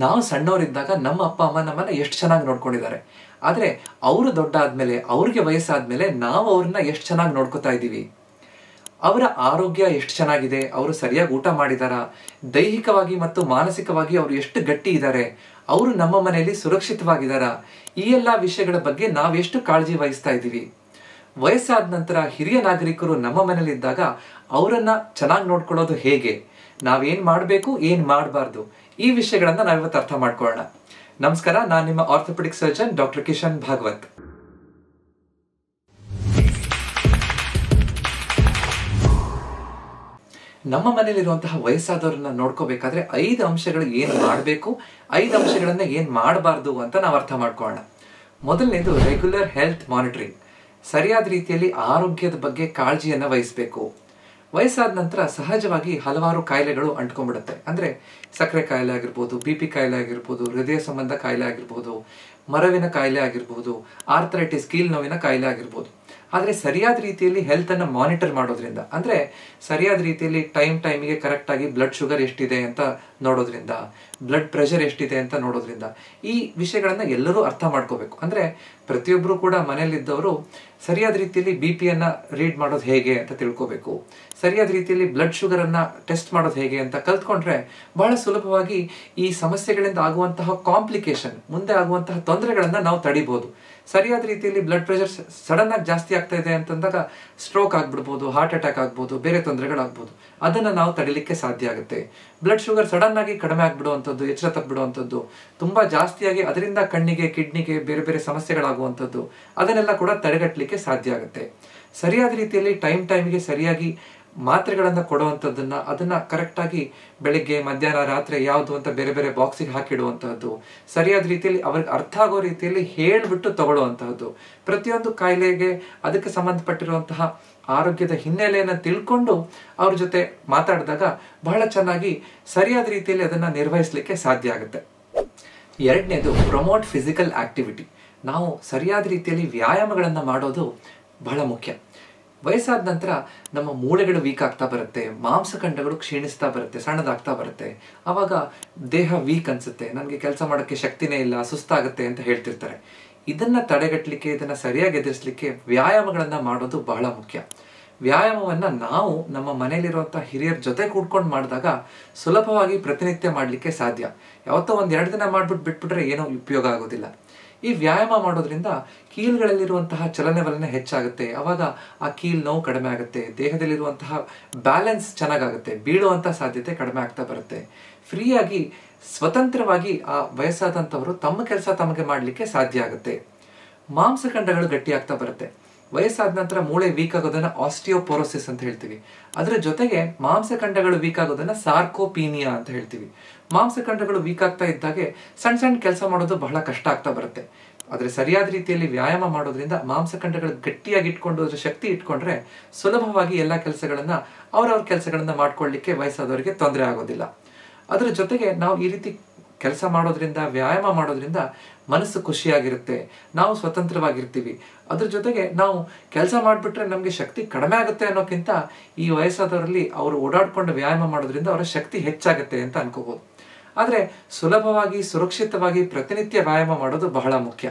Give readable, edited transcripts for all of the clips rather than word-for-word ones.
ನಾವು ಸಣ್ಣವರಿದ್ದಾಗ ನಮ್ಮ ಅಪ್ಪ ಅಮ್ಮ ನಮ್ಮನ್ನ ಎಷ್ಟು ಚೆನ್ನಾಗಿ ನೋಡ್ಕೊಂಡಿದ್ದಾರೆ. ಆದ್ರೆ ಅವರು ದೊಡ್ಡ ಆದ್ಮೇಲೆ, ಅವ್ರಿಗೆ ವಯಸ್ಸಾದ್ಮೇಲೆ ನಾವು ಅವ್ರನ್ನ ಎಷ್ಟು ಚೆನ್ನಾಗಿ ನೋಡ್ಕೊತಾ ಇದ್ದೀವಿ. ಅವರ ಆರೋಗ್ಯ ಎಷ್ಟು ಚೆನ್ನಾಗಿದೆ, ಅವರು ಸರಿಯಾಗಿ ಊಟ ಮಾಡಿದಾರ, ದೈಹಿಕವಾಗಿ ಮತ್ತು ಮಾನಸಿಕವಾಗಿ ಅವರು ಎಷ್ಟು ಗಟ್ಟಿ ಇದ್ದಾರೆ, ಅವರು ನಮ್ಮ ಮನೆಯಲ್ಲಿ ಸುರಕ್ಷಿತವಾಗಿದ್ದಾರಾ, ಈ ಎಲ್ಲ ವಿಷಯಗಳ ಬಗ್ಗೆ ನಾವೆಷ್ಟು ಕಾಳಜಿ ವಹಿಸ್ತಾ ಇದ್ದೀವಿ. ವಯಸ್ಸಾದ ನಂತರ ಹಿರಿಯ ನಾಗರಿಕರು ನಮ್ಮ ಮನೇಲಿ ಇದ್ದಾಗ ಅವರನ್ನ ಚೆನ್ನಾಗಿ ನೋಡ್ಕೊಳ್ಳೋದು ಹೇಗೆ, ನಾವೇನ್ ಮಾಡಬೇಕು ಏನ್ ಮಾಡಬಾರ್ದು, ಈ ವಿಷಯಗಳನ್ನ ನಾವಿವತ್ತು ಅರ್ಥ ಮಾಡ್ಕೊಳ್ಳೋಣ. ನಮಸ್ಕಾರ, ನಾನು ನಿಮ್ಮ orthopaedic surgeon doctor Kishan Bhagwat. ನಮ್ಮ ಮನೇಲಿರುವಂತಹ ವಯಸ್ಸಾದವ್ರನ್ನ ನೋಡ್ಕೋಬೇಕಾದ್ರೆ 5 ಅಂಶಗಳು ಏನ್ ಮಾಡಬೇಕು, 5 ಅಂಶಗಳನ್ನ ಏನ್ ಮಾಡಬಾರ್ದು ಅಂತ ನಾವು ಅರ್ಥ ಮಾಡ್ಕೊಳ್ಳೋಣ. ಮೊದಲನೇದು ರೆಗ್ಯುಲರ್ ಹೆಲ್ತ್ ಮಾನಿಟರಿಂಗ್. ಸರಿಯಾದ ರೀತಿಯಲ್ಲಿ ಆರೋಗ್ಯದ ಬಗ್ಗೆ ಕಾಳಜಿಯನ್ನ ವಹಿಸಬೇಕು. ವಯಸ್ಸಾದ ನಂತರ ಸಹಜವಾಗಿ ಹಲವಾರು ಕಾಯಿಲೆಗಳು ಅಂಟ್ಕೊಂಡ್ಬಿಡುತ್ತೆ. ಅಂದ್ರೆ ಸಕ್ಕರೆ ಕಾಯಿಲೆ ಆಗಿರ್ಬೋದು, BP ಕಾಯಿಲೆ ಆಗಿರ್ಬೋದು, ಹೃದಯ ಸಂಬಂಧ ಕಾಯಿಲೆ ಆಗಿರ್ಬೋದು, ಮರವಿನ ಕಾಯಿಲೆ ಆಗಿರ್ಬೋದು, ಆರ್ಥರೈಟಿಸ್ ಕೀಲ್ ನೋವಿನ ಕಾಯಿಲೆ ಆಗಿರ್ಬೋದು. ಆದ್ರೆ ಸರಿಯಾದ ರೀತಿಯಲ್ಲಿ ಹೆಲ್ತ್ ಅನ್ನ ಮಾನಿಟರ್ ಮಾಡೋದ್ರಿಂದ, ಅಂದ್ರೆ ಸರಿಯಾದ ರೀತಿಯಲ್ಲಿ ಟೈಮಿಗೆ ಕರೆಕ್ಟ್ ಆಗಿ ಬ್ಲಡ್ ಶುಗರ್ ಎಷ್ಟಿದೆ ಅಂತ ನೋಡೋದ್ರಿಂದ, ಬ್ಲಡ್ ಪ್ರೆಷರ್ ಎಷ್ಟಿದೆ ಅಂತ ನೋಡೋದ್ರಿಂದ, ಈ ವಿಷಯಗಳನ್ನ ಎಲ್ಲರೂ ಅರ್ಥ ಮಾಡ್ಕೋಬೇಕು. ಅಂದ್ರೆ ಪ್ರತಿಯೊಬ್ರು ಕೂಡ ಮನೆಯಲ್ಲಿದ್ದವರು ಸರಿಯಾದ ರೀತಿಯಲ್ಲಿ BP ರೀಡ್ ಮಾಡೋದು ಹೇಗೆ ಅಂತ ತಿಳ್ಕೋಬೇಕು. ಸರಿಯಾದ ರೀತಿಯಲ್ಲಿ ಬ್ಲಡ್ ಶುಗರ್ ಅನ್ನ ಟೆಸ್ಟ್ ಮಾಡೋದು ಹೇಗೆ ಅಂತ ಕಲ್ತ್ಕೊಂಡ್ರೆ ಬಹಳ ಸುಲಭವಾಗಿ ಈ ಸಮಸ್ಯೆಗಳಿಂದ ಆಗುವಂತಹ ಕಾಂಪ್ಲಿಕೇಶನ್, ಮುಂದೆ ಆಗುವಂತಹ ತೊಂದರೆಗಳನ್ನ ನಾವು ತಡಿಬಹುದು. ಸರಿಯಾದ ರೀತಿಯಲ್ಲಿ ಬ್ಲಡ್ ಪ್ರೆಷರ್ ಸಡನ್ ಆಗಿ ಜಾಸ್ತಿ ಆಗ್ತಾ ಇದೆ ಅಂತಂದಾಗ ಸ್ಟ್ರೋಕ್ ಆಗ್ಬಿಡ್ಬೋದು, ಹಾರ್ಟ್ ಅಟ್ಯಾಕ್ ಆಗ್ಬೋದು, ಬೇರೆ ತೊಂದರೆಗಳಾಗ್ಬೋದು. ಅದನ್ನ ನಾವು ತಡಿಲಿಕ್ಕೆ ಸಾಧ್ಯ ಆಗುತ್ತೆ. ಬ್ಲಡ್ ಶುಗರ್ ಸಡನ್ ಆಗಿ ಕಡಿಮೆ ಆಗ್ಬಿಡುವಂಥದ್ದು, ಎಚ್ಚರ ತಪ್ಪಿಬಿಡುವಂಥದ್ದು, ತುಂಬಾ ಜಾಸ್ತಿಯಾಗಿ ಅದರಿಂದ ಕಣ್ಣಿಗೆ, ಕಿಡ್ನಿಗೆ ಬೇರೆ ಬೇರೆ ಸಮಸ್ಯೆಗಳಾಗುವಂಥದ್ದು, ಅದನ್ನೆಲ್ಲ ಕೂಡ ತಡೆಗಟ್ಟಲಿಕ್ಕೆ ಸಾಧ್ಯ ಆಗುತ್ತೆ. ಸರಿಯಾದ ರೀತಿಯಲ್ಲಿ ಟೈಮಿಗೆ ಸರಿಯಾಗಿ ಮಾತ್ರೆಗಳನ್ನ ಕೊಡುವಂಥದ್ದನ್ನ, ಅದನ್ನ ಕರೆಕ್ಟ್ ಆಗಿ ಬೆಳಿಗ್ಗೆ, ಮಧ್ಯಾಹ್ನ, ರಾತ್ರಿ ಯಾವುದು ಅಂತ ಬೇರೆ ಬೇರೆ ಬಾಕ್ಸಿಗೆ ಹಾಕಿಡುವಂತಹದ್ದು, ಸರಿಯಾದ ರೀತಿಯಲ್ಲಿ ಅವ್ರಿಗೆ ಅರ್ಥ ಆಗೋ ರೀತಿಯಲ್ಲಿ ಹೇಳ್ಬಿಟ್ಟು ತಗೊಳ್ಳುವಂತಹದ್ದು, ಪ್ರತಿಯೊಂದು ಕಾಯಿಲೆಗೆ ಅದಕ್ಕೆ ಸಂಬಂಧಪಟ್ಟಿರುವಂತಹ ಆರೋಗ್ಯದ ಹಿನ್ನೆಲೆಯನ್ನ ತಿಳ್ಕೊಂಡು ಅವ್ರ ಜೊತೆ ಮಾತಾಡಿದಾಗ ಬಹಳ ಚೆನ್ನಾಗಿ ಸರಿಯಾದ ರೀತಿಯಲ್ಲಿ ಅದನ್ನ ನಿರ್ವಹಿಸಲಿಕ್ಕೆ ಸಾಧ್ಯ ಆಗುತ್ತೆ. ಎರಡನೇದು ಪ್ರಮೋಟ್ ಫಿಸಿಕಲ್ ಆಕ್ಟಿವಿಟಿ. ನಾವು ಸರಿಯಾದ ರೀತಿಯಲ್ಲಿ ವ್ಯಾಯಾಮಗಳನ್ನ ಮಾಡೋದು ಬಹಳ ಮುಖ್ಯ. ವಯಸ್ಸಾದ ನಂತರ ನಮ್ಮ ಮೂಳೆಗಳು ವೀಕ್ ಆಗ್ತಾ ಬರುತ್ತೆ, ಮಾಂಸಖಂಡಗಳು ಕ್ಷೀಣಿಸ್ತಾ ಬರುತ್ತೆ, ಸಣ್ಣದಾಗ್ತಾ ಬರುತ್ತೆ. ಅವಾಗ ದೇಹ ವೀಕ್ ಅನ್ಸುತ್ತೆ, ನನಗೆ ಕೆಲಸ ಮಾಡೋಕ್ಕೆ ಶಕ್ತಿನೇ ಇಲ್ಲ, ಸುಸ್ತಾಗುತ್ತೆ ಅಂತ ಹೇಳ್ತಿರ್ತಾರೆ. ಇದನ್ನ ತಡೆಗಟ್ಟಲಿಕ್ಕೆ, ಇದನ್ನ ಸರಿಯಾಗಿ ಎದುರಿಸಲಿಕ್ಕೆ ವ್ಯಾಯಾಮಗಳನ್ನ ಮಾಡೋದು ಬಹಳ ಮುಖ್ಯ. ವ್ಯಾಯಾಮವನ್ನ ನಾವು ನಮ್ಮ ಮನೆಯಲ್ಲಿರುವಂತಹ ಹಿರಿಯರ ಜೊತೆ ಕೂಡ್ಕೊಂಡು ಮಾಡಿದಾಗ ಸುಲಭವಾಗಿ ಪ್ರತಿನಿತ್ಯ ಮಾಡಲಿಕ್ಕೆ ಸಾಧ್ಯ. ಯಾವತ್ತೋ 1-2 ದಿನ ಮಾಡ್ಬಿಟ್ಟು ಬಿಟ್ಬಿಟ್ರೆ ಏನೋ ಉಪಯೋಗ ಆಗೋದಿಲ್ಲ. ಈ ವ್ಯಾಯಾಮ ಮಾಡೋದ್ರಿಂದ ಕೀಲ್ಗಳಲ್ಲಿರುವಂತಹ ಚಲನವಲನ ಹೆಚ್ಚಾಗುತ್ತೆ. ಅವಾಗ ಆ ಕೀಲ್ ನೋವು ಕಡಿಮೆ ಆಗುತ್ತೆ, ದೇಹದಲ್ಲಿರುವಂತಹ ಬ್ಯಾಲೆನ್ಸ್ ಚೆನ್ನಾಗಾಗುತ್ತೆ, ಬೀಳುವಂತಹ ಸಾಧ್ಯತೆ ಕಡಿಮೆ ಆಗ್ತಾ ಬರುತ್ತೆ. ಫ್ರೀಯಾಗಿ, ಸ್ವತಂತ್ರವಾಗಿ ಆ ವಯಸ್ಸಾದಂಥವರು ತಮ್ಮ ಕೆಲಸ ತಮಗೆ ಮಾಡಲಿಕ್ಕೆ ಸಾಧ್ಯ ಆಗುತ್ತೆ. ಮಾಂಸಖಂಡಗಳು ಗಟ್ಟಿ ಆಗ್ತಾ ಬರುತ್ತೆ. ವಯಸ್ಸಾದ ನಂತರ ಮೂಳೆ ವೀಕ್ ಆಗೋದನ್ನ ಆಸ್ಟಿಯೋಪೋರೋಸಿಸ್ ಅಂತ ಹೇಳ್ತೀವಿ. ಅದರ ಜೊತೆಗೆ ಮಾಂಸಖಂಡಗಳು ವೀಕ್ ಆಗೋದನ್ನ ಸಾರ್ಕೋಪೀನಿಯಾ ಅಂತ ಹೇಳ್ತೀವಿ. ಮಾಂಸಖಂಡಗಳು ವೀಕ್ ಆಗ್ತಾ ಇದ್ದಾಗೆ ಸಣ್ಣ ಸಣ್ಣ ಕೆಲಸ ಮಾಡೋದು ಬಹಳ ಕಷ್ಟ ಆಗ್ತಾ ಬರುತ್ತೆ. ಆದ್ರೆ ಸರಿಯಾದ ರೀತಿಯಲ್ಲಿ ವ್ಯಾಯಾಮ ಮಾಡೋದ್ರಿಂದ ಮಾಂಸಖಂಡಗಳು ಗಟ್ಟಿಯಾಗಿ ಇಟ್ಕೊಂಡು, ಅದ್ರ ಶಕ್ತಿ ಇಟ್ಕೊಂಡ್ರೆ ಸುಲಭವಾಗಿ ಎಲ್ಲಾ ಕೆಲಸಗಳನ್ನ, ಅವ್ರವ್ರ ಕೆಲಸಗಳನ್ನ ಮಾಡ್ಕೊಳ್ಳಿಕ್ಕೆ ವಯಸ್ಸಾದವರಿಗೆ ತೊಂದರೆ ಆಗೋದಿಲ್ಲ. ಅದ್ರ ಜೊತೆಗೆ ನಾವು ಈ ರೀತಿ ಕೆಲಸ ಮಾಡೋದ್ರಿಂದ, ವ್ಯಾಯಾಮ ಮಾಡೋದ್ರಿಂದ ಮನಸ್ಸು ಖುಷಿಯಾಗಿರುತ್ತೆ, ನಾವು ಸ್ವತಂತ್ರವಾಗಿರ್ತೀವಿ. ಅದ್ರ ಜೊತೆಗೆ ನಾವು ಕೆಲಸ ಮಾಡಿಬಿಟ್ರೆ ನಮಗೆ ಶಕ್ತಿ ಕಡಿಮೆ ಆಗುತ್ತೆ ಅನ್ನೋಕ್ಕಿಂತ ಈ ವಯಸ್ಸಾದವರಲ್ಲಿ ಅವರು ಓಡಾಡ್ಕೊಂಡು ವ್ಯಾಯಾಮ ಮಾಡೋದ್ರಿಂದ ಅವರ ಶಕ್ತಿ ಹೆಚ್ಚಾಗುತ್ತೆ ಅಂತ ಅನ್ಕೋಬಹುದು. ಆದ್ರೆ ಸುಲಭವಾಗಿ, ಸುರಕ್ಷಿತವಾಗಿ ಪ್ರತಿನಿತ್ಯ ವ್ಯಾಯಾಮ ಮಾಡೋದು ಬಹಳ ಮುಖ್ಯ.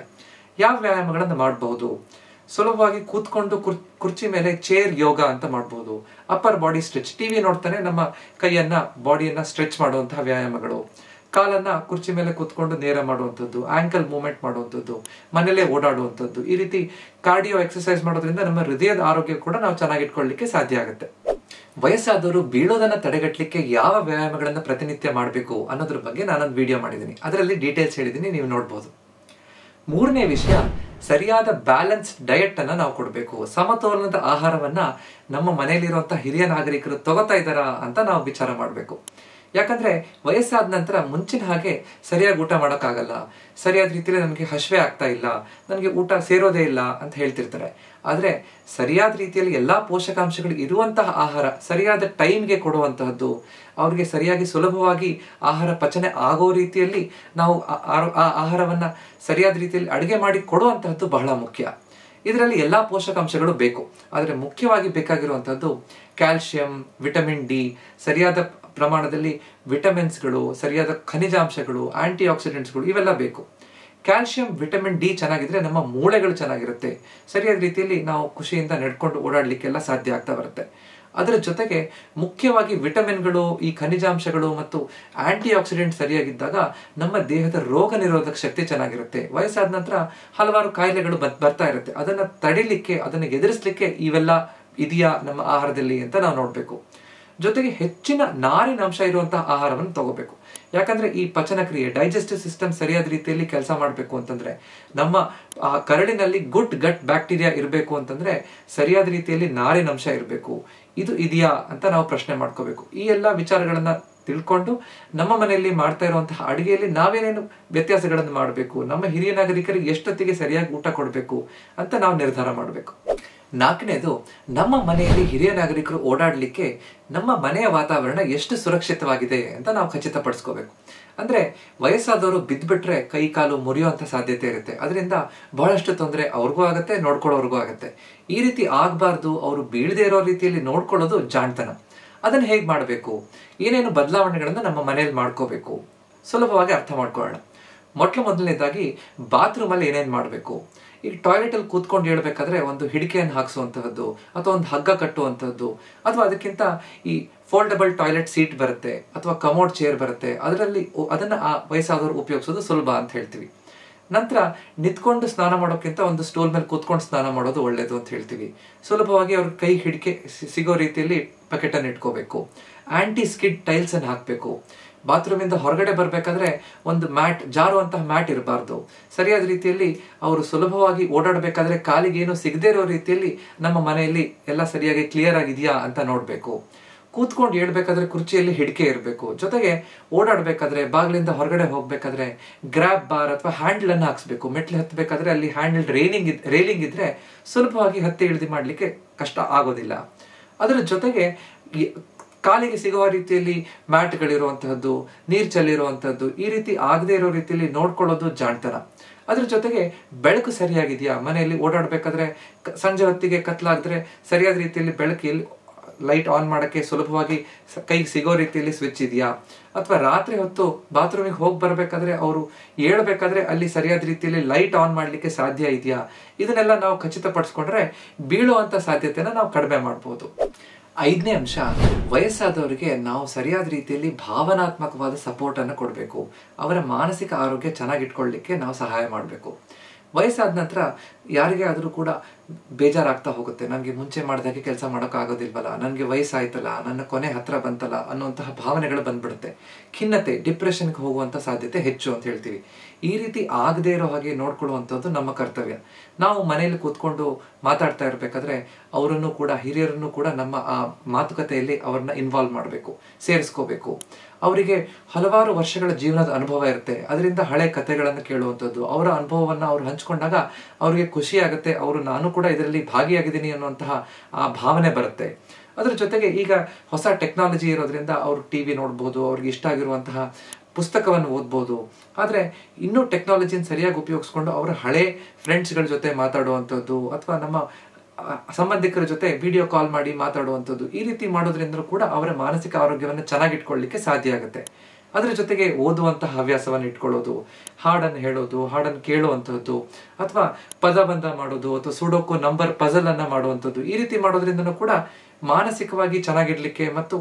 ಯಾವ ವ್ಯಾಯಾಮಗಳನ್ನು ಮಾಡಬಹುದು? ಸುಲಭವಾಗಿ ಕೂತ್ಕೊಂಡು ಕುರ್ಚಿ ಮೇಲೆ ಚೇರ್ ಯೋಗ ಅಂತ ಮಾಡಬಹುದು. ಅಪ್ಪರ್ ಬಾಡಿ ಸ್ಟ್ರೆಚ್, ಟಿವಿ ನೋಡ್ತಾನೆ ನಮ್ಮ ಕೈಯನ್ನ, ಬಾಡಿಯನ್ನ ಸ್ಟ್ರೆಚ್ ಮಾಡುವಂತಹ ವ್ಯಾಯಾಮಗಳು. ಕಾಲನ್ನ ಕುರ್ಚಿ ಮೇಲೆ ಕೂತ್ಕೊಂಡು ನೇರ ಮಾಡುವಂಥದ್ದು, ಆಂಕಲ್ ಮೂವ್ಮೆಂಟ್ ಮಾಡುವಂಥದ್ದು, ಮನೇಲೆ ಓಡಾಡುವಂಥದ್ದು, ಈ ರೀತಿ ಕಾರ್ಡಿಯೋ ಎಕ್ಸರ್ಸೈಸ್ ಮಾಡೋದ್ರಿಂದ ನಮ್ಮ ಹೃದಯದ ಆರೋಗ್ಯ ಕೂಡ ನಾವು ಚೆನ್ನಾಗಿಟ್ಕೊಳ್ಳಿಕ್ಕೆ ಸಾಧ್ಯ ಆಗುತ್ತೆ. ವಯಸ್ಸಾದವರು ಬೀಳೋದನ್ನ ತಡೆಗಟ್ಟಲಿಕ್ಕೆ ಯಾವ ವ್ಯಾಯಾಮಗಳನ್ನ ಪ್ರತಿನಿತ್ಯ ಮಾಡಬೇಕು ಅನ್ನೋದ್ರ ಬಗ್ಗೆ ನಾನೊಂದು ವಿಡಿಯೋ ಮಾಡಿದ್ದೀನಿ. ಅದರಲ್ಲಿ ಡೀಟೇಲ್ಸ್ ಹೇಳಿದ್ದೀನಿ, ನೀವು ನೋಡ್ಬೋದು. ಮೂರನೇ ವಿಷಯ, ಸರಿಯಾದ ಬ್ಯಾಲೆನ್ಸ್ ಡಯಟ್ ಅನ್ನ ನಾವು ಕೊಡಬೇಕು. ಸಮತೋಲನದ ಆಹಾರವನ್ನ ನಮ್ಮ ಮನೆಯಲ್ಲಿರುವಂತಹ ಹಿರಿಯ ನಾಗರಿಕರು ತಗೋತಾ ಇದ್ದಾರಾ ಅಂತ ನಾವು ವಿಚಾರ ಮಾಡಬೇಕು. ಯಾಕಂದ್ರೆ ವಯಸ್ಸಾದ ನಂತರ ಮುಂಚಿನ ಹಾಗೆ ಸರಿಯಾಗಿ ಊಟ ಮಾಡೋಕ್ಕಾಗಲ್ಲ, ಸರಿಯಾದ ರೀತಿಯಲ್ಲಿ ನನಗೆ ಹಸಿವೆ ಆಗ್ತಾ ಇಲ್ಲ, ನನಗೆ ಊಟ ಸೇರೋದೇ ಇಲ್ಲ ಅಂತ ಹೇಳ್ತಿರ್ತಾರೆ. ಆದ್ರೆ ಸರಿಯಾದ ರೀತಿಯಲ್ಲಿ ಎಲ್ಲಾ ಪೋಷಕಾಂಶಗಳು ಇರುವಂತಹ ಆಹಾರ ಸರಿಯಾದ ಟೈಮ್ಗೆ ಕೊಡುವಂತಹದ್ದು, ಅವ್ರಿಗೆ ಸರಿಯಾಗಿ ಸುಲಭವಾಗಿ ಆಹಾರ ಪಚನೆ ಆಗೋ ರೀತಿಯಲ್ಲಿ ನಾವು ಆ ಆಹಾರವನ್ನ ಸರಿಯಾದ ರೀತಿಯಲ್ಲಿ ಅಡುಗೆ ಮಾಡಿ ಕೊಡುವಂತಹದ್ದು ಬಹಳ ಮುಖ್ಯ. ಇದರಲ್ಲಿ ಎಲ್ಲಾ ಪೋಷಕಾಂಶಗಳು ಬೇಕು. ಆದರೆ ಮುಖ್ಯವಾಗಿ ಬೇಕಾಗಿರುವಂತಹದ್ದು ಕ್ಯಾಲ್ಸಿಯಂ, ವಿಟಮಿನ್ ಡಿ, ಸರಿಯಾದ ಪ್ರಮಾಣದಲ್ಲಿ ವಿಟಮಿನ್ಸ್ಗಳು, ಸರಿಯಾದ ಖನಿಜಾಂಶಗಳು, ಆಂಟಿ ಆಕ್ಸಿಡೆಂಟ್ಸ್ಗಳು ಇವೆಲ್ಲ ಬೇಕು. ಕ್ಯಾಲ್ಸಿಯಂ, ವಿಟಮಿನ್ ಡಿ ಚೆನ್ನಾಗಿದ್ರೆ ನಮ್ಮ ಮೂಳೆಗಳು ಚೆನ್ನಾಗಿರುತ್ತೆ, ಸರಿಯಾದ ರೀತಿಯಲ್ಲಿ ನಾವು ಖುಷಿಯಿಂದ ನಡ್ಕೊಂಡು ಓಡಾಡಲಿಕ್ಕೆಲ್ಲ ಸಾಧ್ಯ ಆಗ್ತಾ ಬರುತ್ತೆ. ಅದರ ಜೊತೆಗೆ ಮುಖ್ಯವಾಗಿ ವಿಟಮಿನ್ಗಳು, ಈ ಖನಿಜಾಂಶಗಳು ಮತ್ತು ಆಂಟಿ ಆಕ್ಸಿಡೆಂಟ್ ಸರಿಯಾಗಿದ್ದಾಗ ನಮ್ಮ ದೇಹದ ರೋಗ ನಿರೋಧಕ ಶಕ್ತಿ ಚೆನ್ನಾಗಿರುತ್ತೆ. ವಯಸ್ಸಾದ ನಂತರ ಹಲವಾರು ಕಾಯಿಲೆಗಳು ಬರ್ತಾ ಇರುತ್ತೆ. ಅದನ್ನ ತಡಿಲಿಕ್ಕೆ, ಅದನ್ನ ಎದುರಿಸಲಿಕ್ಕೆ ಇವೆಲ್ಲ ಇದೆಯಾ ನಮ್ಮ ಆಹಾರದಲ್ಲಿ ಅಂತ ನಾವು ನೋಡ್ಬೇಕು. ಜೊತೆಗೆ ಹೆಚ್ಚಿನ ನಾರಿನ ಅಂಶ ಇರುವಂತಹ ಆಹಾರವನ್ನು ತಗೋಬೇಕು. ಯಾಕಂದ್ರೆ ಈ ಪಚನ ಕ್ರಿಯೆ, ಡೈಜೆಸ್ಟಿವ್ ಸಿಸ್ಟಮ್ ಸರಿಯಾದ ರೀತಿಯಲ್ಲಿ ಕೆಲಸ ಮಾಡಬೇಕು ಅಂತಂದ್ರೆ, ನಮ್ಮ ಕರಳಿನಲ್ಲಿ ಗುಡ್ ಗಟ್ ಬ್ಯಾಕ್ಟೀರಿಯಾ ಇರಬೇಕು ಅಂತಂದ್ರೆ ಸರಿಯಾದ ರೀತಿಯಲ್ಲಿ ನಾರಿನ ಅಂಶ ಇರಬೇಕು. ಇದು ಇದೆಯಾ ಅಂತ ನಾವು ಪ್ರಶ್ನೆ ಮಾಡ್ಕೋಬೇಕು. ಈ ಎಲ್ಲ ವಿಚಾರಗಳನ್ನ ತಿಳ್ಕೊಂಡು ನಮ್ಮ ಮನೆಯಲ್ಲಿ ಮಾಡ್ತಾ ಇರುವಂತಹ ಅಡಿಗೆಯಲ್ಲಿ ನಾವೇನೇನು ವ್ಯತ್ಯಾಸಗಳನ್ನು ಮಾಡಬೇಕು, ನಮ್ಮ ಹಿರಿಯ ನಾಗರಿಕರಿಗೆ ಎಷ್ಟೊತ್ತಿಗೆ ಸರಿಯಾಗಿ ಊಟ ಕೊಡಬೇಕು ಅಂತ ನಾವು ನಿರ್ಧಾರ ಮಾಡಬೇಕು. 4ನೇದು, ನಮ್ಮ ಮನೆಯಲ್ಲಿ ಹಿರಿಯ ನಾಗರಿಕರು ಓಡಾಡಲಿಕ್ಕೆ ನಮ್ಮ ಮನೆಯ ವಾತಾವರಣ ಎಷ್ಟು ಸುರಕ್ಷಿತವಾಗಿದೆ ಅಂತ ನಾವು ಖಚಿತಪಡಿಸ್ಕೋಬೇಕು. ಅಂದ್ರೆ ವಯಸ್ಸಾದವರು ಬಿದ್ದುಬಿಟ್ರೆ ಕೈ ಕಾಲು ಮುರಿಯುವಂತ ಸಾಧ್ಯತೆ ಇರುತ್ತೆ. ಅದರಿಂದ ಬಹಳಷ್ಟು ತೊಂದರೆ ಅವ್ರಿಗೂ ಆಗತ್ತೆ, ನೋಡ್ಕೊಳ್ಳೋರ್ಗೂ ಆಗತ್ತೆ. ಈ ರೀತಿ ಆಗಬಾರ್ದು, ಅವರು ಬೀಳದೇ ಇರೋ ರೀತಿಯಲ್ಲಿ ನೋಡ್ಕೊಳ್ಳೋದು ಜಾಣ್ತನ. ಅದನ್ನ ಹೇಗೆ ಮಾಡಬೇಕು, ಏನೇನು ಬದಲಾವಣೆಗಳನ್ನ ನಮ್ಮ ಮನೆಯಲ್ಲಿ ಮಾಡ್ಕೋಬೇಕು, ಸುಲಭವಾಗಿ ಅರ್ಥ ಮಾಡ್ಕೊಳ್ಳೋಣ. ಮೊದಲನೇದಾಗಿ ಬಾತ್ರೂಮ್ ಅಲ್ಲಿ ಏನೇನು ಮಾಡಬೇಕು. ಈಗ ಟಾಯ್ಲೆಟ್ ಅಲ್ಲಿ ಕೂತ್ಕೊಂಡು ಹೇಳ್ಬೇಕಾದ್ರೆ ಒಂದು ಹಿಡಿಕೆಯನ್ನು ಹಾಕಿಸುವಂತಹದ್ದು, ಅಥವಾ ಒಂದು ಹಗ್ಗ ಕಟ್ಟುವಂತಹದ್ದು, ಅಥವಾ ಅದಕ್ಕಿಂತ ಈ ಫೋಲ್ಡಬಲ್ ಟಾಯ್ಲೆಟ್ ಸೀಟ್ ಬರುತ್ತೆ, ಅಥವಾ ಕಮೋಡ್ ಚೇರ್ ಬರುತ್ತೆ, ಅದನ್ನ ಆ ವಯಸ್ಸಾದವರು ಉಪಯೋಗಿಸೋದು ಸುಲಭ ಅಂತ ಹೇಳ್ತೀವಿ. ನಂತರ ನಿಂತ್ಕೊಂಡು ಸ್ನಾನ ಮಾಡೋಕ್ಕಿಂತ ಒಂದು ಸ್ಟೂಲ್ ಮೇಲೆ ಕೂತ್ಕೊಂಡು ಸ್ನಾನ ಮಾಡೋದು ಒಳ್ಳೇದು ಅಂತ ಹೇಳ್ತೀವಿ. ಸುಲಭವಾಗಿ ಅವ್ರ ಕೈ ಹಿಡಿಕೆ ಸಿಗೋ ರೀತಿಯಲ್ಲಿ ಬಕೆಟ್ ಅನ್ನು ಇಟ್ಕೋಬೇಕು. ಆಂಟಿ ಸ್ಕಿಡ್ ಟೈಲ್ಸ್ ಅನ್ನು ಹಾಕಬೇಕು. ಬಾತ್ರೂಮಿಂದ ಹೊರಗಡೆ ಬರ್ಬೇಕಾದ್ರೆ ಒಂದು ಜಾರುವಂತಹ ಮ್ಯಾಟ್ ಇರಬಾರ್ದು. ಸರಿಯಾದ ರೀತಿಯಲ್ಲಿ ಅವರು ಸುಲಭವಾಗಿ ಓಡಾಡಬೇಕಾದ್ರೆ ಕಾಲಿಗೆ ಏನು ಸಿಗದೇ ಇರೋ ರೀತಿಯಲ್ಲಿ ನಮ್ಮ ಮನೆಯಲ್ಲಿ ಎಲ್ಲ ಸರಿಯಾಗಿ ಕ್ಲಿಯರ್ ಆಗಿದೆಯಾ ಅಂತ ನೋಡ್ಬೇಕು. ಕೂತ್ಕೊಂಡು ಹೇಳ್ಬೇಕಾದ್ರೆ ಕುರ್ಚಿಯಲ್ಲಿ ಹಿಡಿಕೆ ಇರಬೇಕು. ಜೊತೆಗೆ ಓಡಾಡ್ಬೇಕಾದ್ರೆ, ಬಾಗಿಲಿಂದ ಹೊರಗಡೆ ಹೋಗ್ಬೇಕಾದ್ರೆ ಗ್ರಾಬ್ ಬಾರ್ ಅಥವಾ ಹ್ಯಾಂಡಲ್ ಅನ್ನು ಹಾಕ್ಸ್ಬೇಕು. ಮೆಟ್ಲು ಹತ್ತಬೇಕಾದ್ರೆ ಅಲ್ಲಿ ಹ್ಯಾಂಡಲ್ ರೇಲಿಂಗ್ ಇದ್ರೆ ಸುಲಭವಾಗಿ ಹತ್ತಿ ಇಳಿದು ಮಾಡ್ಲಿಕ್ಕೆ ಕಷ್ಟ ಆಗೋದಿಲ್ಲ. ಅದರ ಜೊತೆಗೆ ಕಾಲಿಗೆ ಸಿಗುವ ರೀತಿಯಲ್ಲಿ ಮ್ಯಾಟ್ಗಳಿರುವಂತಹದ್ದು, ನೀರು ಚೆಲ್ಲಿರುವಂತಹದ್ದು, ಈ ರೀತಿ ಆಗದೆ ಇರೋ ರೀತಿಯಲ್ಲಿ ನೋಡ್ಕೊಳ್ಳೋದು ಜಾಣ್ತನ. ಅದ್ರ ಜೊತೆಗೆ ಬೆಳಕು ಸರಿಯಾಗಿದೆಯಾ, ಮನೆಯಲ್ಲಿ ಓಡಾಡ್ಬೇಕಾದ್ರೆ ಸಂಜೆ ಹೊತ್ತಿಗೆ ಕತ್ಲಾಗಿದ್ರೆ ಸರಿಯಾದ ರೀತಿಯಲ್ಲಿ ಬೆಳಕಿಯಲ್ಲಿ ಲೈಟ್ ಆನ್ ಮಾಡಕ್ಕೆ ಸುಲಭವಾಗಿ ಕೈಗೆ ಸಿಗೋ ರೀತಿಯಲ್ಲಿ ಸ್ವಿಚ್ ಇದೆಯಾ, ಅಥವಾ ರಾತ್ರಿ ಹೊತ್ತು ಬಾತ್ರೂಮಿಗೆ ಹೋಗಿ ಬರ್ಬೇಕಾದ್ರೆ ಅವರು ಹೇಳ್ಬೇಕಾದ್ರೆ ಅಲ್ಲಿ ಸರಿಯಾದ ರೀತಿಯಲ್ಲಿ ಲೈಟ್ ಆನ್ ಮಾಡ್ಲಿಕ್ಕೆ ಸಾಧ್ಯ ಇದೆಯಾ, ಇದನ್ನೆಲ್ಲ ನಾವು ಖಚಿತಪಡಿಸ್ಕೊಂಡ್ರೆ ಬೀಳುವಂತ ಸಾಧ್ಯತೆನ ನಾವು ಕಡಿಮೆ ಮಾಡ್ಬೋದು. 5ನೇ ಅಂಶ, ವಯಸ್ಸಾದವರಿಗೆ ನಾವು ಸರಿಯಾದ ರೀತಿಯಲ್ಲಿ ಭಾವನಾತ್ಮಕವಾದ ಸಪೋರ್ಟ್ ಅನ್ನು ಕೊಡಬೇಕು. ಅವರ ಮಾನಸಿಕ ಆರೋಗ್ಯ ಚೆನ್ನಾಗಿಟ್ಕೊಳ್ಳಿಕ್ಕೆ ನಾವು ಸಹಾಯ ಮಾಡಬೇಕು. ವಯಸ್ಸಾದ ನಂತರ ಯಾರಿಗೇ ಆದರೂ ಕೂಡ ಬೇಜಾರಾಗ್ತಾ ಹೋಗುತ್ತೆ. ನನಗೆ ಮುಂಚೆ ಮಾಡಿದಾಗೆ ಕೆಲಸ ಮಾಡೋಕ್ಕಾಗೋದಿಲ್ವಲ್ಲ, ನನಗೆ ವಯಸ್ಸಾಯ್ತಲ್ಲ, ನನ್ನ ಕೊನೆ ಹತ್ರ ಬಂತಲ್ಲ ಅನ್ನುವಂತಹ ಭಾವನೆಗಳು ಬಂದ್ಬಿಡುತ್ತೆ. ಖಿನ್ನತೆ, ಡಿಪ್ರೆಷನ್ಗೆ ಹೋಗುವಂಥ ಸಾಧ್ಯತೆ ಹೆಚ್ಚು ಅಂತ ಹೇಳ್ತೀವಿ. ಈ ರೀತಿ ಆಗದೇ ಇರೋ ಹಾಗೆ ನೋಡ್ಕೊಳ್ಳುವಂಥದ್ದು ನಮ್ಮ ಕರ್ತವ್ಯ. ನಾವು ಮನೆಯಲ್ಲಿ ಕೂತ್ಕೊಂಡು ಮಾತಾಡ್ತಾ ಇರಬೇಕಾದ್ರೆ ಅವರನ್ನು ಕೂಡ, ಹಿರಿಯರನ್ನು ಕೂಡ ನಮ್ಮ ಆ ಮಾತುಕತೆಯಲ್ಲಿ ಅವ್ರನ್ನ ಇನ್ವಾಲ್ವ್ ಮಾಡಬೇಕು, ಸೇರಿಸ್ಕೋಬೇಕು. ಅವರಿಗೆ ಹಲವಾರು ವರ್ಷಗಳ ಜೀವನದ ಅನುಭವ ಇರುತ್ತೆ. ಅದರಿಂದ ಹಳೆ ಕಥೆಗಳನ್ನು ಕೇಳುವಂಥದ್ದು, ಅವರ ಅನುಭವವನ್ನು ಅವ್ರು ಹಂಚ್ಕೊಂಡಾಗ ಅವ್ರಿಗೆ ಖುಷಿ ಆಗುತ್ತೆ. ಅವರು ನಾನು ಕೂಡ ಇದರಲ್ಲಿ ಭಾಗಿಯಾಗಿದ್ದೀನಿ ಅನ್ನುವಂತಹ ಆ ಭಾವನೆ ಬರುತ್ತೆ. ಅದ್ರ ಜೊತೆಗೆ ಈಗ ಹೊಸ ಟೆಕ್ನಾಲಜಿ ಇರೋದ್ರಿಂದ ಅವರು ಟಿವಿ ನೋಡ್ಬೋದು, ಅವ್ರಿಗೆ ಇಷ್ಟ ಆಗಿರುವಂತಹ ಪುಸ್ತಕವನ್ನು ಓದ್ಬೋದು. ಆದರೆ ಇನ್ನೂ ಟೆಕ್ನಾಲಜಿನ ಸರಿಯಾಗಿ ಉಪಯೋಗಿಸ್ಕೊಂಡು ಅವರ ಹಳೆ ಫ್ರೆಂಡ್ಸ್ಗಳ ಜೊತೆ ಮಾತಾಡುವಂಥದ್ದು, ಅಥವಾ ನಮ್ಮ ಸಂಬಂಧಿಕರ ಜೊತೆ ವಿಡಿಯೋ ಕಾಲ್ ಮಾಡಿ ಮಾತಾಡುವಂಥದ್ದು, ಈ ರೀತಿ ಮಾಡೋದ್ರಿಂದ ಕೂಡ ಅವರ ಮಾನಸಿಕ ಆರೋಗ್ಯವನ್ನು ಚೆನ್ನಾಗಿಟ್ಕೊಳ್ಳಿಕ್ಕೆ ಸಾಧ್ಯ ಆಗುತ್ತೆ. ಅದರ ಜೊತೆಗೆ ಓದುವಂತಹ ಹವ್ಯಾಸವನ್ನು ಇಟ್ಕೊಳ್ಳೋದು, ಹಾಡನ್ನು ಹೇಳೋದು, ಹಾಡನ್ನು ಕೇಳುವಂಥದ್ದು, ಅಥವಾ ಪದಬಂಧ ಮಾಡೋದು, ಅಥವಾ ಸುಡೋಕು ನಂಬರ್ ಪಜಲ್ ಅನ್ನ ಮಾಡುವಂಥದ್ದು, ಈ ರೀತಿ ಮಾಡೋದ್ರಿಂದನೂ ಕೂಡ ಮಾನಸಿಕವಾಗಿ ಚೆನ್ನಾಗಿಡ್ಲಿಕ್ಕೆ ಮತ್ತು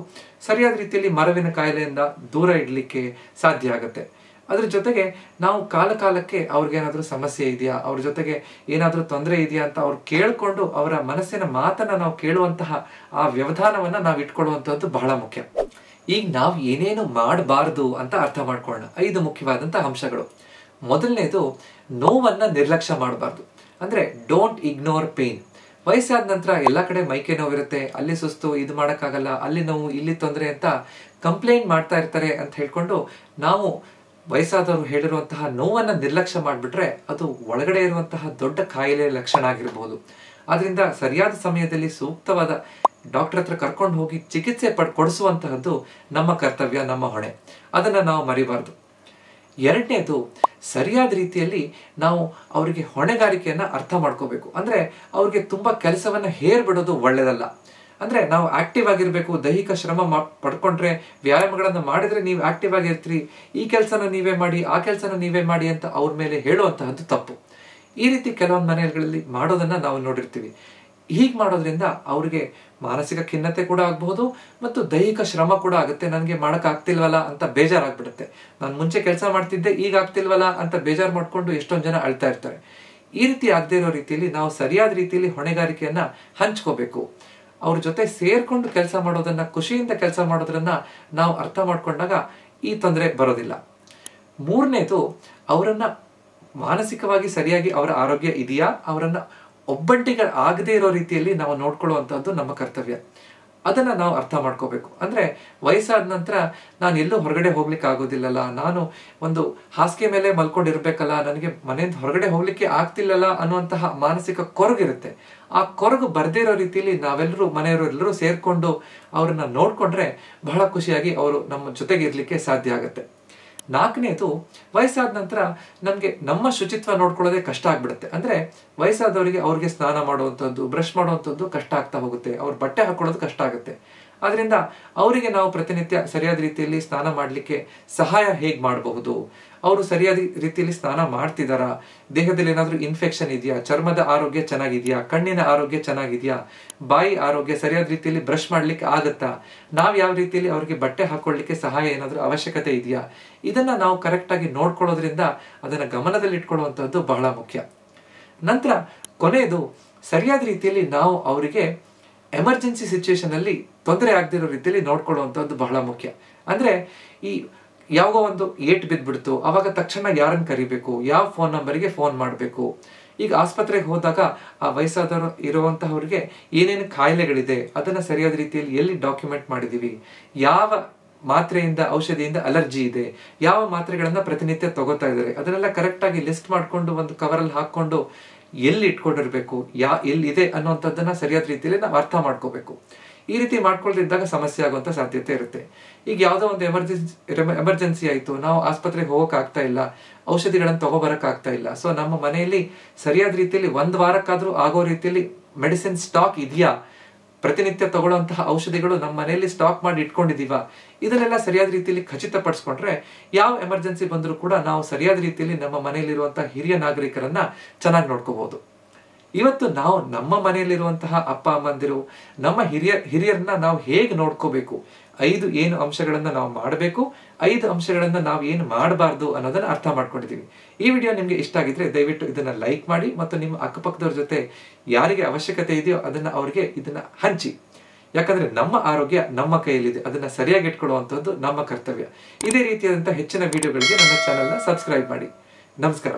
ಸರಿಯಾದ ರೀತಿಯಲ್ಲಿ ಮರವಿನ ಕಾಯಿಲೆಯಿಂದ ದೂರ ಇಡ್ಲಿಕ್ಕೆ ಸಾಧ್ಯ ಆಗುತ್ತೆ. ಅದ್ರ ಜೊತೆಗೆ ನಾವು ಕಾಲಕ್ಕೆ ಅವ್ರಿಗೇನಾದ್ರೂ ಸಮಸ್ಯೆ ಇದೆಯಾ, ಅವ್ರ ಜೊತೆಗೆ ಏನಾದ್ರೂ ತೊಂದರೆ ಇದೆಯಾ ಅಂತ ಅವ್ರು ಕೇಳ್ಕೊಂಡು ಅವರ ಮನಸ್ಸಿನ ಮಾತನ್ನ ನಾವು ಕೇಳುವಂತಹ ಆ ವ್ಯವಧಾನವನ್ನ ನಾವು ಇಟ್ಕೊಳ್ಳುವಂತಹದ್ದು ಬಹಳ ಮುಖ್ಯ. ಈಗ ನಾವು ಏನೇನು ಮಾಡಬಾರ್ದು ಅಂತ ಅರ್ಥ ಮಾಡ್ಕೊಳ್ಳೋಣ. 5 ಮುಖ್ಯವಾದಂತಹ ಅಂಶಗಳು. ಮೊದಲನೇದು, ನೋವನ್ನ ನಿರ್ಲಕ್ಷ್ಯ ಮಾಡಬಾರ್ದು. ಅಂದ್ರೆ ಡೋಂಟ್ ಇಗ್ನೋರ್ ಪೇನ್. ವಯಸ್ಸಾದ ನಂತರ ಎಲ್ಲ ಕಡೆ ಮೈಕೆ ನೋವಿರುತ್ತೆ, ಅಲ್ಲಿ ಸುಸ್ತು, ಇದು ಮಾಡೋಕ್ಕಾಗಲ್ಲ, ಅಲ್ಲಿ ನೋವು, ಇಲ್ಲಿ ತೊಂದರೆ ಅಂತ ಕಂಪ್ಲೇಂಟ್ ಮಾಡ್ತಾ ಇರ್ತಾರೆ ಅಂತ ಹೇಳ್ಕೊಂಡು ನಾವು ವಯಸ್ಸಾದವರು ಹೇಳಿರುವಂತಹ ನೋವನ್ನ ನಿರ್ಲಕ್ಷ್ಯ ಮಾಡಿಬಿಟ್ರೆ ಅದು ಒಳಗಡೆ ಇರುವಂತಹ ದೊಡ್ಡ ಕಾಯಿಲೆ ಲಕ್ಷಣ ಆಗಿರಬಹುದು. ಆದ್ರಿಂದ ಸರಿಯಾದ ಸಮಯದಲ್ಲಿ ಸೂಕ್ತವಾದ ಡಾಕ್ಟರ್ ಹತ್ರ ಕರ್ಕೊಂಡು ಹೋಗಿ ಚಿಕಿತ್ಸೆ ಕೊಡಿಸುವಂತಹದ್ದು ನಮ್ಮ ಕರ್ತವ್ಯ, ನಮ್ಮ ಹೊಣೆ. ಅದನ್ನ ನಾವು ಮರಿಬಾರ್ದು. 2ನೇದು, ಸರಿಯಾದ ರೀತಿಯಲ್ಲಿ ನಾವು ಅವರಿಗೆ ಹೊಣೆಗಾರಿಕೆಯನ್ನ ಅರ್ಥ ಮಾಡ್ಕೋಬೇಕು. ಅಂದ್ರೆ ಅವ್ರಿಗೆ ತುಂಬಾ ಕೆಲಸವನ್ನ ಹೇರ್ಬಿಡೋದು ಒಳ್ಳೇದಲ್ಲ. ಅಂದ್ರೆ ನಾವು ಆಕ್ಟಿವ್ ಆಗಿರ್ಬೇಕು, ದೈಹಿಕ ಶ್ರಮ ಪಡ್ಕೊಂಡ್ರೆ, ವ್ಯಾಯಾಮಗಳನ್ನ ಮಾಡಿದ್ರೆ ನೀವು ಆಕ್ಟಿವ್ ಆಗಿರ್ತೀರಿ, ಈ ಕೆಲಸನ ನೀವೇ ಮಾಡಿ, ಆ ಕೆಲಸನ ನೀವೇ ಮಾಡಿ ಅಂತ ಅವ್ರ ಮೇಲೆ ಹೇಳುವಂತಹದ್ದು ತಪ್ಪು. ಈ ರೀತಿ ಕೆಲವೊಂದು ಮನೆಗಳಲ್ಲಿ ಮಾಡೋದನ್ನ ನಾವು ನೋಡಿರ್ತೀವಿ. ಹೀಗೆ ಮಾಡೋದ್ರಿಂದ ಅವ್ರಿಗೆ ಮಾನಸಿಕ ಖಿನ್ನತೆ ಕೂಡ ಆಗಬಹುದು ಮತ್ತು ದೈಹಿಕ ಶ್ರಮ ಕೂಡ ಆಗುತ್ತೆ. ನನಗೆ ಮಾಡಕ್ ಆಗ್ತಿಲ್ವಲ್ಲ ಅಂತ ಬೇಜಾರಾಗ್ಬಿಡುತ್ತೆ. ನಾನು ಮುಂಚೆ ಕೆಲಸ ಮಾಡ್ತಿದ್ದೆ, ಈಗ ಆಗ್ತಿಲ್ವಲ್ಲ ಅಂತ ಬೇಜಾರು ಮಾಡ್ಕೊಂಡು ಎಷ್ಟೊಂದು ಜನ ಅಳ್ತಾ ಇರ್ತಾರೆ. ಈ ರೀತಿ ಆಗದೆ ಇರೋ ರೀತಿಯಲ್ಲಿ ನಾವು ಸರಿಯಾದ ರೀತಿಯಲ್ಲಿ ಹೊಣೆಗಾರಿಕೆಯನ್ನ ಹಂಚ್ಕೋಬೇಕು. ಅವ್ರ ಜೊತೆ ಸೇರ್ಕೊಂಡು ಕೆಲಸ ಮಾಡೋದನ್ನ, ಖುಷಿಯಿಂದ ಕೆಲಸ ಮಾಡೋದ್ರನ್ನ ನಾವು ಅರ್ಥ ಮಾಡ್ಕೊಂಡಾಗ ಈ ತೊಂದರೆ ಬರೋದಿಲ್ಲ. ಮೂರನೇದು, ಅವರನ್ನ ಮಾನಸಿಕವಾಗಿ ಸರಿಯಾಗಿ ಅವರ ಆರೋಗ್ಯ ಇದೆಯಾ, ಅವರನ್ನ ಒಬ್ಬಂಟಿಗೆ ಆಗದೆ ಇರೋ ರೀತಿಯಲ್ಲಿ ನಾವು ನೋಡ್ಕೊಳ್ಳುವಂತಹದ್ದು ನಮ್ಮ ಕರ್ತವ್ಯ. ಅದನ್ನ ನಾವು ಅರ್ಥ ಮಾಡ್ಕೋಬೇಕು. ಅಂದ್ರೆ ವಯಸ್ಸಾದ ನಂತರ ನಾನು ಎಲ್ಲೂ ಹೊರಗಡೆ ಹೋಗ್ಲಿಕ್ಕೆ ಆಗೋದಿಲ್ಲಲ್ಲ, ನಾನು ಒಂದು ಹಾಸಿಗೆ ಮೇಲೆ ಮಲ್ಕೊಂಡಿರ್ಬೇಕಲ್ಲ, ನನಗೆ ಮನೆಯಿಂದ ಹೊರಗಡೆ ಹೋಗ್ಲಿಕ್ಕೆ ಆಗ್ತಿಲ್ಲಲ್ಲ ಅನ್ನುವಂತಹ ಮಾನಸಿಕ ಕೊರಗಿರುತ್ತೆ. ಆ ಕೊರಗು ಬರ್ದೇ ಇರೋ ರೀತಿಯಲ್ಲಿ ನಾವೆಲ್ಲರೂ, ಮನೆಯವರೆಲ್ಲರೂ ಸೇರ್ಕೊಂಡು ಅವ್ರನ್ನ ನೋಡ್ಕೊಂಡ್ರೆ ಬಹಳ ಖುಷಿಯಾಗಿ ಅವರು ನಮ್ಮ ಜೊತೆಗೆ ಇರ್ಲಿಕ್ಕೆ ಸಾಧ್ಯ ಆಗುತ್ತೆ. ನಾಲ್ಕನೇದು, ವಯಸ್ಸಾದ ನಂತರ ನಮ್ಗೆ ನಮ್ಮ ಶುಚಿತ್ವ ನೋಡ್ಕೊಳ್ಳೋದೇ ಕಷ್ಟ ಆಗ್ಬಿಡುತ್ತೆ. ಅಂದ್ರೆ ವಯಸ್ಸಾದವರಿಗೆ ಅವ್ರಿಗೆ ಸ್ನಾನ ಮಾಡುವಂಥದ್ದು, ಬ್ರಷ್ ಮಾಡುವಂಥದ್ದು ಕಷ್ಟ ಆಗ್ತಾ ಹೋಗುತ್ತೆ, ಅವ್ರ ಬಟ್ಟೆ ಹಾಕೊಳ್ಳೋದು ಕಷ್ಟ ಆಗುತ್ತೆ. ಆದ್ರಿಂದ ಅವರಿಗೆ ನಾವು ಪ್ರತಿನಿತ್ಯ ಸರಿಯಾದ ರೀತಿಯಲ್ಲಿ ಸ್ನಾನ ಮಾಡ್ಲಿಕ್ಕೆ ಸಹಾಯ ಹೇಗ್ ಮಾಡಬಹುದು, ಅವರು ಸರಿಯಾದ ರೀತಿಯಲ್ಲಿ ಸ್ನಾನ ಮಾಡ್ತಿದಾರಾ, ದೇಹದಲ್ಲಿ ಏನಾದ್ರೂ ಇನ್ಫೆಕ್ಷನ್ ಇದೆಯಾ, ಚರ್ಮದ ಆರೋಗ್ಯ ಚೆನ್ನಾಗಿದೆಯಾ, ಕಣ್ಣಿನ ಆರೋಗ್ಯ ಚೆನ್ನಾಗಿದೆಯಾ, ಬಾಯಿ ಆರೋಗ್ಯ ಸರಿಯಾದ ರೀತಿಯಲ್ಲಿ ಬ್ರಷ್ ಮಾಡ್ಲಿಕ್ಕೆ ಆಗತ್ತಾ, ನಾವ್ ಯಾವ ರೀತಿಯಲ್ಲಿ ಅವ್ರಿಗೆ ಬಟ್ಟೆ ಹಾಕೊಳ್ಳಿಕ್ಕೆ ಸಹಾಯ ಏನಾದ್ರೂ ಅವಶ್ಯಕತೆ ಇದೆಯಾ, ಇದನ್ನ ನಾವು ಕರೆಕ್ಟ್ ಆಗಿ ನೋಡ್ಕೊಳ್ಳೋದ್ರಿಂದ ಅದನ್ನ ಗಮನದಲ್ಲಿ ಇಟ್ಕೊಳ್ಳುವಂತಹದ್ದು ಬಹಳ ಮುಖ್ಯ. ನಂತರ ಕೊನೆಯದು, ಸರಿಯಾದ ರೀತಿಯಲ್ಲಿ ನಾವು ಅವರಿಗೆ ಎಮರ್ಜೆನ್ಸಿ ಸಿಚುವೇಶನ್ ಅಲ್ಲಿ ತೊಂದರೆ ಆಗದಿರೋ ರೀತಿಯಲ್ಲಿ ನೋಡ್ಕೊಳ್ಳುವಂತಹದ್ದು ಬಹಳ ಮುಖ್ಯ. ಅಂದ್ರೆ ಈ ಯಾವಾಗ ಒಂದು ಏಟ್ ಬಿದ್ಬಿಡ್ತು, ಅವಾಗ ತಕ್ಷಣ ಯಾರನ್ನ ಕರಿಬೇಕು, ಯಾವ ಫೋನ್ ನಂಬರ್ಗೆ ಫೋನ್ ಮಾಡಬೇಕು. ಈಗ ಆಸ್ಪತ್ರೆಗೆ ಹೋದಾಗ ಆ ವಯಸ್ಸಾದವರು ಇರುವಂತಹವ್ರಿಗೆ ಏನೇನು ಕಾಯಿಲೆಗಳಿದೆ ಅದನ್ನ ಸರಿಯಾದ ರೀತಿಯಲ್ಲಿ ಎಲ್ಲಿ ಡಾಕ್ಯುಮೆಂಟ್ ಮಾಡಿದೀವಿ, ಯಾವ ಮಾತ್ರೆಯಿಂದ, ಔಷಧಿಯಿಂದ ಅಲರ್ಜಿ ಇದೆ, ಯಾವ ಮಾತ್ರೆಗಳನ್ನ ಪ್ರತಿನಿತ್ಯ ತಗೋತಾ ಇದ್ದಾರೆ, ಅದನ್ನೆಲ್ಲ ಕರೆಕ್ಟ್ ಆಗಿ ಲಿಸ್ಟ್ ಮಾಡ್ಕೊಂಡು ಒಂದು ಕವರಲ್ಲಿ ಹಾಕೊಂಡು ಎಲ್ಲಿ ಇಟ್ಕೊಂಡಿರ್ಬೇಕು, ಎಲ್ಲಿದೆ ಅನ್ನುವಂಥದ್ದನ್ನ ಸರಿಯಾದ ರೀತಿಯಲ್ಲಿ ನಾವು ಅರ್ಥ ಮಾಡ್ಕೋಬೇಕು. ಈ ರೀತಿ ಮಾಡ್ಕೊಳ್ದಿದ್ದಾಗ ಸಮಸ್ಯೆ ಆಗುವಂತ ಸಾಧ್ಯತೆ ಇರುತ್ತೆ. ಈಗ ಯಾವುದೋ ಒಂದು ಎಮರ್ಜೆನ್ಸಿ ಆಯ್ತು, ನಾವು ಆಸ್ಪತ್ರೆಗೆ ಹೋಗಕ್ ಆಗ್ತಾ ಇಲ್ಲ, ಔಷಧಿಗಳನ್ನ ತಗೋಬರಕ್ ಆಗ್ತಾ ಇಲ್ಲ. ಸೊ ನಮ್ಮ ಮನೆಯಲ್ಲಿ ಸರಿಯಾದ ರೀತಿಯಲ್ಲಿ 1 ವಾರಕ್ಕಾದ್ರೂ ಆಗೋ ರೀತಿಯಲ್ಲಿ ಮೆಡಿಸಿನ್ ಸ್ಟಾಕ್ ಇದೆಯಾ, ಪ್ರತಿನಿತ್ಯ ತಗೊಳ್ಳುವಂತಹ ಔಷಧಿಗಳು ನಮ್ಮ ಮನೆಯಲ್ಲಿ ಸ್ಟಾಕ್ ಮಾಡಿ ಇಟ್ಕೊಂಡಿದೀವ, ಇದನ್ನೆಲ್ಲ ಸರಿಯಾದ ರೀತಿಯಲ್ಲಿ ಖಚಿತಪಡಿಸ್ಕೊಂಡ್ರೆ ಯಾವ ಎಮರ್ಜೆನ್ಸಿ ಬಂದರೂ ಕೂಡ ನಾವು ಸರಿಯಾದ ರೀತಿಯಲ್ಲಿ ನಮ್ಮ ಮನೆಯಲ್ಲಿರುವಂತಹ ಹಿರಿಯ ನಾಗರಿಕರನ್ನ ಚೆನ್ನಾಗಿ ನೋಡ್ಕೋಬಹುದು. ಇವತ್ತು ನಾವು ನಮ್ಮ ಮನೆಯಲ್ಲಿರುವಂತಹ ಅಪ್ಪ ಅಮ್ಮಂದಿರು, ನಮ್ಮ ಹಿರಿಯರನ್ನ ನಾವು ಹೇಗೆ ನೋಡ್ಕೋಬೇಕು, 5 ಏನು ಅಂಶಗಳನ್ನ ನಾವು ಮಾಡಬೇಕು, 5 ಅಂಶಗಳನ್ನ ನಾವು ಏನು ಮಾಡಬಾರ್ದು ಅನ್ನೋದನ್ನ ಅರ್ಥ ಮಾಡ್ಕೊಂಡಿದೀವಿ. ಈ ವಿಡಿಯೋ ನಿಮ್ಗೆ ಇಷ್ಟ ಆಗಿದ್ರೆ ದಯವಿಟ್ಟು ಇದನ್ನ ಲೈಕ್ ಮಾಡಿ ಮತ್ತು ನಿಮ್ಮ ಅಕ್ಕಪಕ್ಕದವ್ರ ಜೊತೆ ಯಾರಿಗೆ ಅವಶ್ಯಕತೆ ಇದೆಯೋ ಅದನ್ನ ಅವ್ರಿಗೆ ಇದನ್ನ ಹಂಚಿ. ಯಾಕಂದ್ರೆ ನಮ್ಮ ಆರೋಗ್ಯ ನಮ್ಮ ಕೈಯಲ್ಲಿದೆ, ಅದನ್ನ ಸರಿಯಾಗಿ ಇಟ್ಕೊಳ್ಳುವಂತದ್ದು ನಮ್ಮ ಕರ್ತವ್ಯ. ಇದೇ ರೀತಿಯಾದಂತಹ ಹೆಚ್ಚಿನ ವಿಡಿಯೋಗಳಿಗೆ ನನ್ನ ಚಾನೆಲ್ನ ಸಬ್ಸ್ಕ್ರೈಬ್ ಮಾಡಿ. ನಮಸ್ಕಾರ.